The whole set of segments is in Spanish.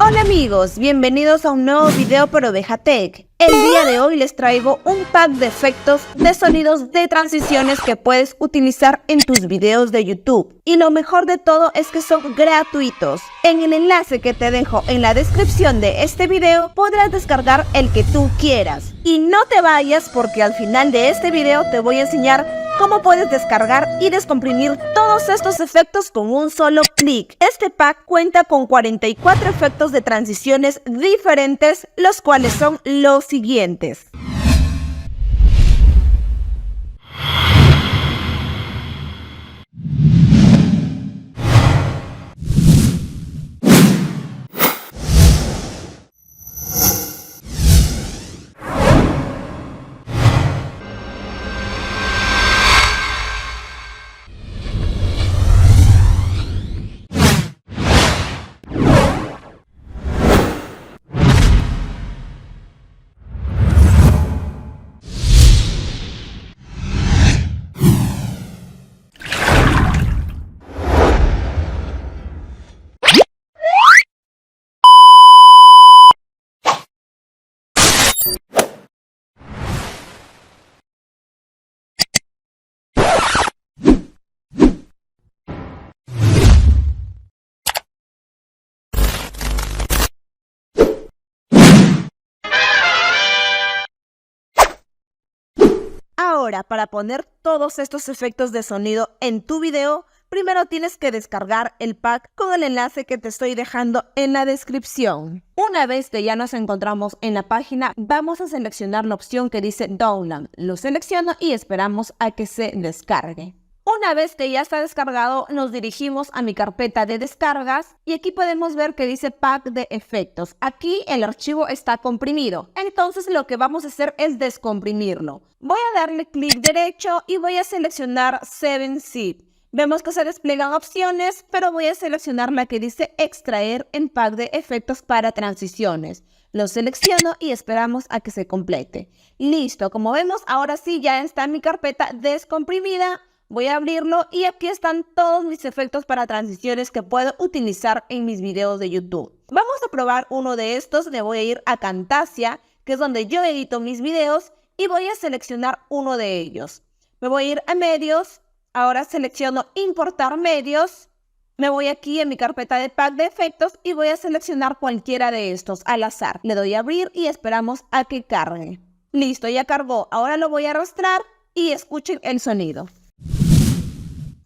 Hola amigos, bienvenidos a un nuevo video por Oveja Tech. El día de hoy les traigo un pack de efectos de sonidos de transiciones que puedes utilizar en tus videos de YouTube. Y lo mejor de todo es que son gratuitos. En el enlace que te dejo en la descripción de este video podrás descargar el que tú quieras. Y no te vayas porque al final de este video te voy a enseñar cómo puedes descargar y descomprimir todos estos efectos con un solo clic. Este pack cuenta con 44 efectos de transiciones diferentes, los cuales son los siguientes. Ahora, para poner todos estos efectos de sonido en tu video, primero tienes que descargar el pack con el enlace que te estoy dejando en la descripción. Una vez que ya nos encontramos en la página, vamos a seleccionar la opción que dice Download. Lo selecciono y esperamos a que se descargue. Una vez que ya está descargado, nos dirigimos a mi carpeta de descargas y aquí podemos ver que dice pack de efectos. Aquí el archivo está comprimido, entonces lo que vamos a hacer es descomprimirlo. Voy a darle clic derecho y voy a seleccionar 7-zip. Vemos que se despliegan opciones, pero voy a seleccionar la que dice extraer en pack de efectos para transiciones. Lo selecciono y esperamos a que se complete. Listo, como vemos, ahora sí ya está mi carpeta descomprimida. Voy a abrirlo y aquí están todos mis efectos para transiciones que puedo utilizar en mis videos de YouTube. Vamos a probar uno de estos. Le voy a ir a Camtasia, que es donde yo edito mis videos, y voy a seleccionar uno de ellos. Me voy a ir a medios, ahora selecciono importar medios, me voy aquí en mi carpeta de pack de efectos y voy a seleccionar cualquiera de estos al azar. Le doy a abrir y esperamos a que cargue. Listo, ya cargó. Ahora lo voy a arrastrar y escuchen el sonido.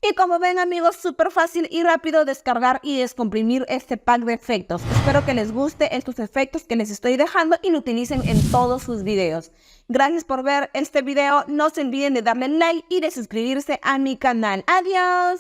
Y como ven amigos, súper fácil y rápido descargar y descomprimir este pack de efectos. Espero que les guste estos efectos que les estoy dejando y lo utilicen en todos sus videos. Gracias por ver este video, no se olviden de darle like y de suscribirse a mi canal. ¡Adiós!